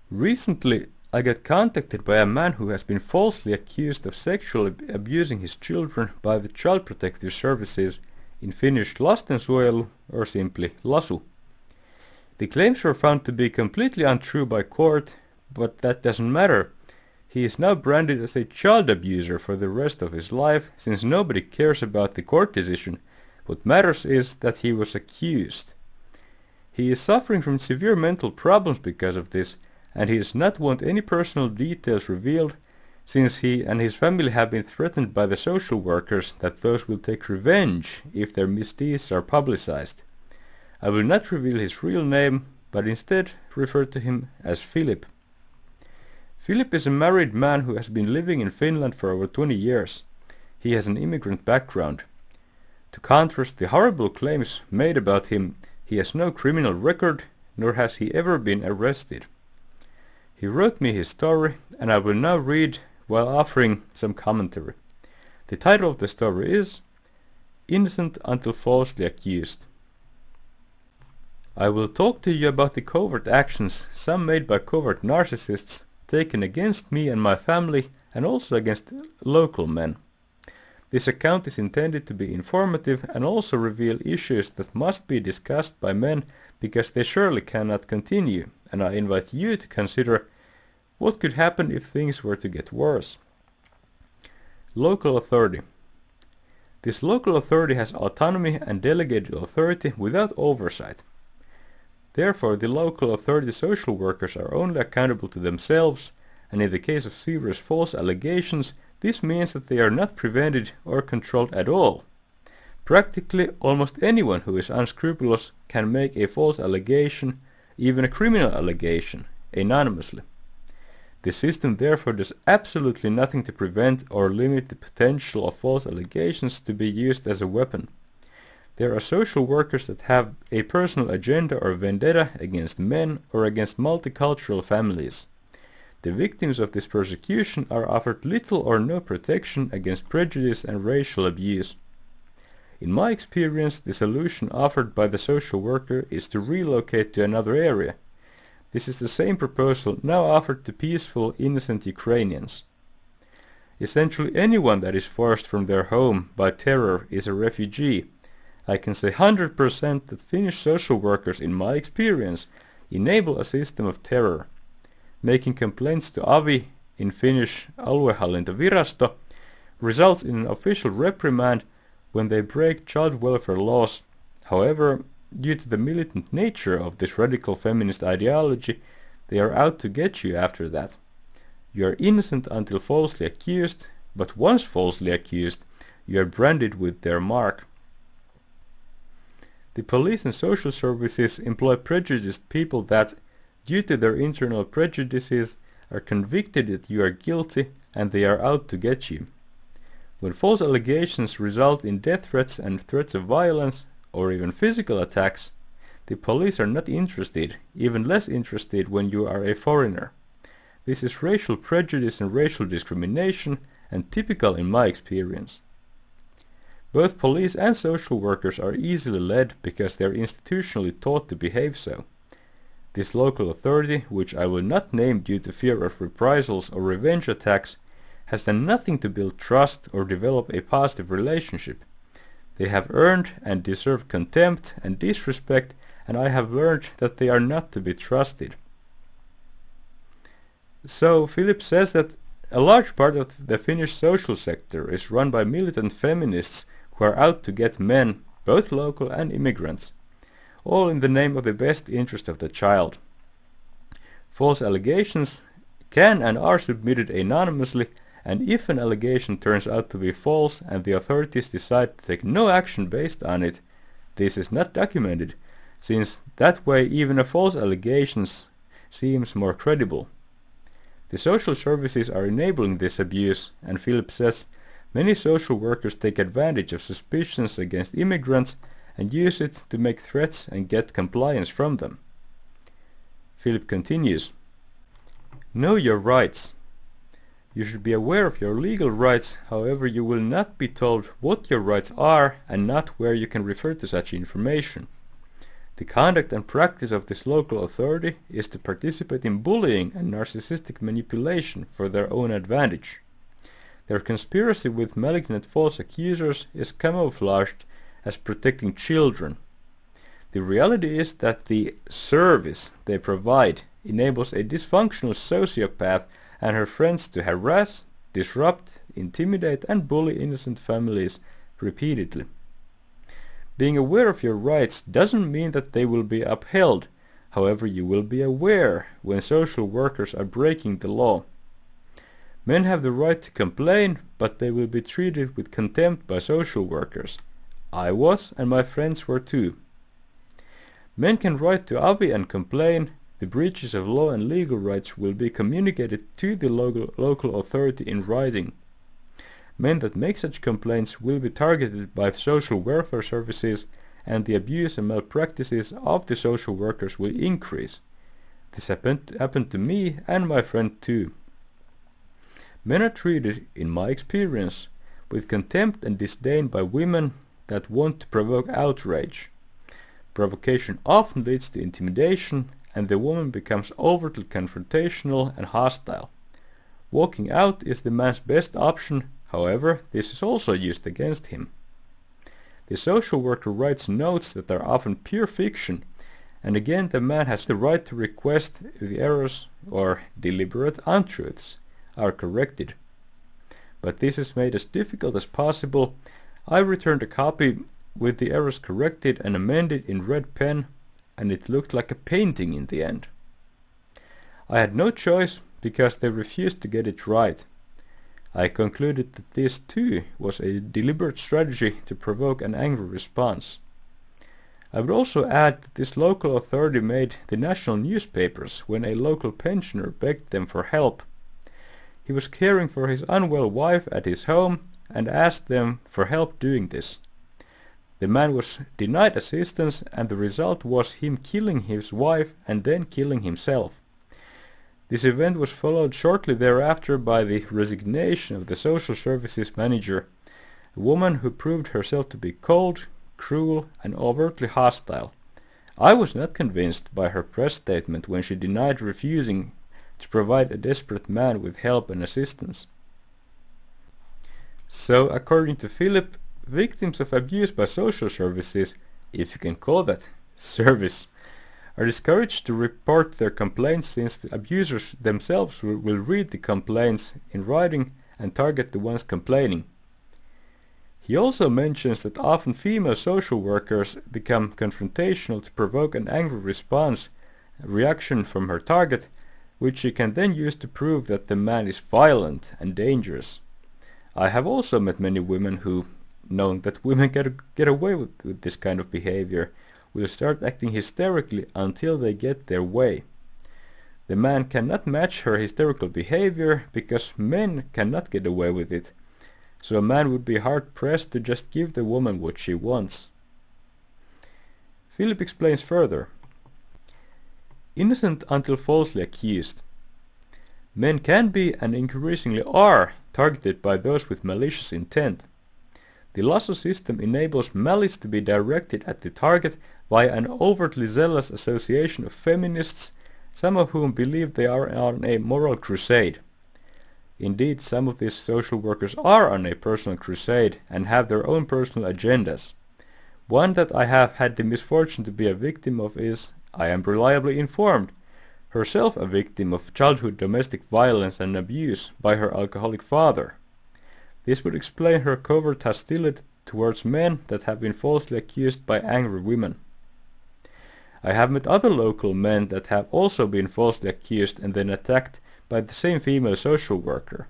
Recently, I got contacted by a man who has been falsely accused of sexually abusing his children by the Child Protective Services, in Finnish LASTENSUOJELU, or simply LASU. The claims were found to be completely untrue by court, but that doesn't matter. He is now branded as a child abuser for the rest of his life, since nobody cares about the court decision. What matters is that he was accused. He is suffering from severe mental problems because of this, and he does not want any personal details revealed, since he and his family have been threatened by the social workers that those will take revenge if their misdeeds are publicized. I will not reveal his real name, but instead refer to him as Philip. Philip is a married man who has been living in Finland for over 20 years. He has an immigrant background. To contrast the horrible claims made about him, he has no criminal record, nor has he ever been arrested. He wrote me his story, and I will now read while offering some commentary. The title of the story is Innocent Until Falsely Accused. I will talk to you about the covert actions, some made by covert narcissists, taken against me and my family, and also against local men. This account is intended to be informative and also reveal issues that must be discussed by men because they surely cannot continue, and I invite you to consider what could happen if things were to get worse. Local authority. This local authority has autonomy and delegated authority without oversight. Therefore, the local authority social workers are only accountable to themselves, and in the case of serious false allegations, this means that they are not prevented or controlled at all. Practically, almost anyone who is unscrupulous can make a false allegation, even a criminal allegation, anonymously. The system therefore does absolutely nothing to prevent or limit the potential of false allegations to be used as a weapon. There are social workers that have a personal agenda or vendetta against men or against multicultural families. The victims of this persecution are offered little or no protection against prejudice and racial abuse. In my experience, the solution offered by the social worker is to relocate to another area. This is the same proposal now offered to peaceful, innocent Ukrainians. Essentially anyone that is forced from their home by terror is a refugee. I can say 100% that Finnish social workers, in my experience, enable a system of terror. Making complaints to avi, in Finnish aluehallintovirasto, results in an official reprimand when they break child welfare laws. However, due to the militant nature of this radical feminist ideology, they are out to get you after that. You are innocent until falsely accused, but once falsely accused, you are branded with their mark. The police and social services employ prejudiced people that, due to their internal prejudices, are convicted that you are guilty and they are out to get you. When false allegations result in death threats and threats of violence, or even physical attacks, the police are not interested, even less interested when you are a foreigner. This is racial prejudice and racial discrimination, and typical in my experience. Both police and social workers are easily led because they are institutionally taught to behave so. This local authority, which I will not name due to fear of reprisals or revenge attacks, has done nothing to build trust or develop a positive relationship. They have earned and deserve contempt and disrespect, and I have learned that they are not to be trusted. So Philip says that a large part of the Finnish social sector is run by militant feminists who are out to get men, both local and immigrants, all in the name of the best interest of the child. False allegations can and are submitted anonymously, and if an allegation turns out to be false and the authorities decide to take no action based on it, this is not documented, since that way even a false allegation seems more credible. The social services are enabling this abuse, and Philip says many social workers take advantage of suspicions against immigrants and use it to make threats and get compliance from them. Philip continues, "Know your rights. You should be aware of your legal rights, however you will not be told what your rights are and not where you can refer to such information. The conduct and practice of this local authority is to participate in bullying and narcissistic manipulation for their own advantage. Their conspiracy with malignant false accusers is camouflaged as protecting children. The reality is that the service they provide enables a dysfunctional sociopath and her friends to harass, disrupt, intimidate and bully innocent families repeatedly. Being aware of your rights doesn't mean that they will be upheld. However, you will be aware when social workers are breaking the law. Men have the right to complain, but they will be treated with contempt by social workers. I was, and my friends were too. Men can write to Avi and complain. The breaches of law and legal rights will be communicated to the local authority in writing. Men that make such complaints will be targeted by the social welfare services, and the abuse and malpractices of the social workers will increase. This happened to me and my friend too. Men are treated, in my experience, with contempt and disdain by women that want to provoke outrage. Provocation often leads to intimidation, and the woman becomes overtly confrontational and hostile. Walking out is the man's best option. However, this is also used against him. The social worker writes notes that are often pure fiction, and again the man has the right to request the errors or deliberate untruths are corrected. But this is made as difficult as possible. I returned a copy with the errors corrected and amended in red pen, and it looked like a painting in the end. I had no choice because they refused to get it right. I concluded that this too was a deliberate strategy to provoke an angry response. I would also add that this local authority made the national newspapers when a local pensioner begged them for help. He was caring for his unwell wife at his home and asked them for help doing this. The man was denied assistance, and the result was him killing his wife and then killing himself. This event was followed shortly thereafter by the resignation of the social services manager, a woman who proved herself to be cold, cruel, and overtly hostile. I was not convinced by her press statement when she denied refusing to provide a desperate man with help and assistance. So, according to Philip, victims of abuse by social services, if you can call that service, are discouraged to report their complaints since the abusers themselves will read the complaints in writing and target the ones complaining. He also mentions that often female social workers become confrontational to provoke an angry response, a reaction from her target, which she can then use to prove that the man is violent and dangerous. I have also met many women who, knowing that women get away with this kind of behavior, will start acting hysterically until they get their way. The man cannot match her hysterical behavior because men cannot get away with it, so a man would be hard-pressed to just give the woman what she wants. Philip explains further. Innocent until falsely accused. Men can be, and increasingly are, targeted by those with malicious intent. The lasso system enables malice to be directed at the target via an overtly zealous association of feminists, some of whom believe they are on a moral crusade. Indeed, some of these social workers are on a personal crusade and have their own personal agendas. One that I have had the misfortune to be a victim of is, I am reliably informed, herself a victim of childhood domestic violence and abuse by her alcoholic father. This would explain her covert hostility towards men that have been falsely accused by angry women. I have met other local men that have also been falsely accused and then attacked by the same female social worker.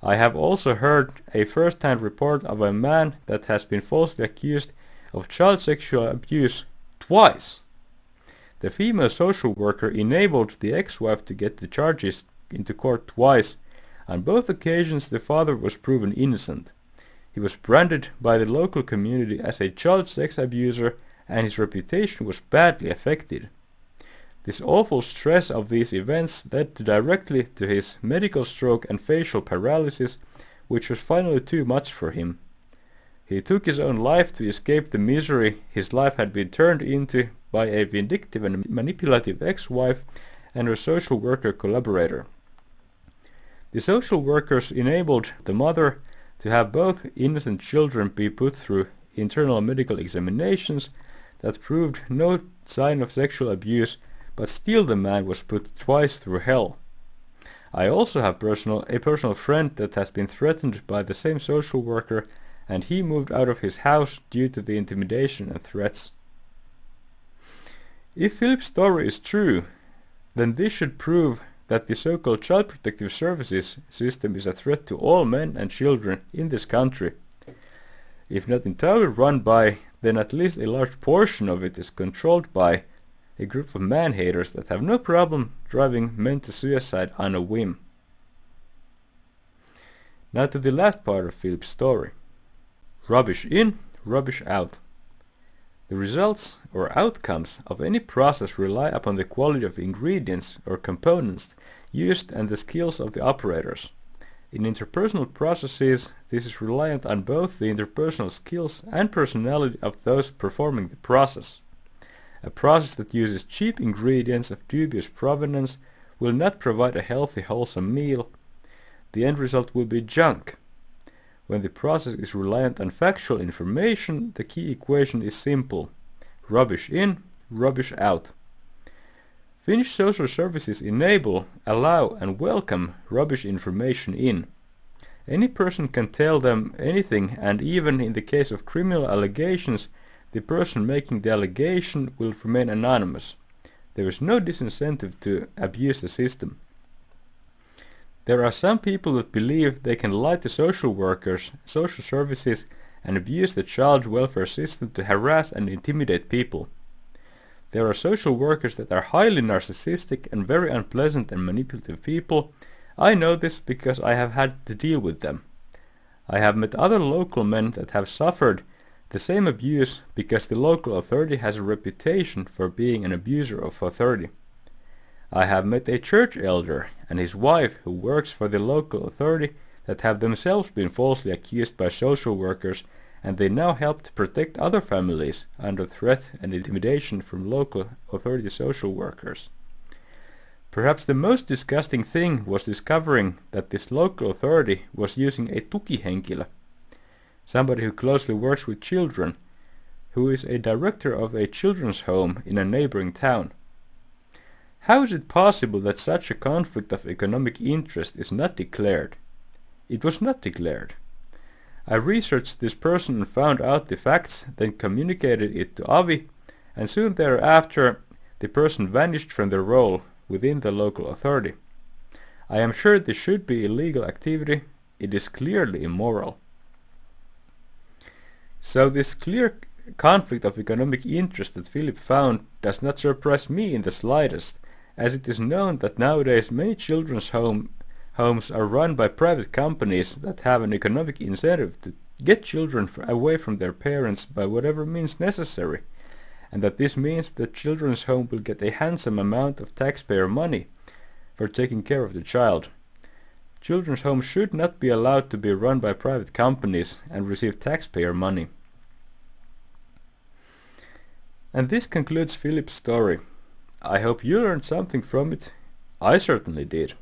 I have also heard a first-hand report of a man that has been falsely accused of child sexual abuse twice. The female social worker enabled the ex-wife to get the charges into court twice. On both occasions the father was proven innocent. He was branded by the local community as a child sex abuser, and his reputation was badly affected. This awful stress of these events led directly to his medical stroke and facial paralysis, which was finally too much for him. He took his own life to escape the misery his life had been turned into by a vindictive and manipulative ex-wife and her social worker collaborator. The social workers enabled the mother to have both innocent children be put through internal medical examinations that proved no sign of sexual abuse, but still the man was put twice through hell. I also have a personal friend that has been threatened by the same social worker, and he moved out of his house due to the intimidation and threats. If Philip's story is true, then this should prove that the so-called Child Protective Services system is a threat to all men and children in this country. If not entirely run by, then at least a large portion of it is controlled by a group of man-haters that have no problem driving men to suicide on a whim. Now to the last part of Philip's story. Rubbish in, rubbish out. The results or outcomes of any process rely upon the quality of ingredients or components used and the skills of the operators. In interpersonal processes, this is reliant on both the interpersonal skills and personality of those performing the process. A process that uses cheap ingredients of dubious provenance will not provide a healthy, wholesome meal. The end result will be junk. When the process is reliant on factual information, the key equation is simple. Rubbish in, rubbish out. Finnish social services enable, allow and welcome rubbish information in. Any person can tell them anything, and even in the case of criminal allegations, the person making the allegation will remain anonymous. There is no disincentive to abuse the system. There are some people that believe they can lie to social workers, social services, and abuse the child welfare system to harass and intimidate people. There are social workers that are highly narcissistic and very unpleasant and manipulative people. I know this because I have had to deal with them. I have met other local men that have suffered the same abuse because the local authority has a reputation for being an abuser of authority. I have met a church elder and his wife who works for the local authority that have themselves been falsely accused by social workers, and they now help to protect other families under threat and intimidation from local authority social workers. Perhaps the most disgusting thing was discovering that this local authority was using a tukihenkilö, somebody who closely works with children, who is a director of a children's home in a neighboring town. How is it possible that such a conflict of economic interest is not declared? It was not declared. I researched this person and found out the facts, then communicated it to Avi, and soon thereafter the person vanished from their role within the local authority. I am sure this should be illegal activity. It is clearly immoral. So this clear conflict of economic interest that Philip found does not surprise me in the slightest, as it is known that nowadays many children's homes are run by private companies that have an economic incentive to get children away from their parents by whatever means necessary, and that this means that children's home will get a handsome amount of taxpayer money for taking care of the child. Children's homes should not be allowed to be run by private companies and receive taxpayer money. And this concludes Philip's story. I hope you learned something from it. I certainly did.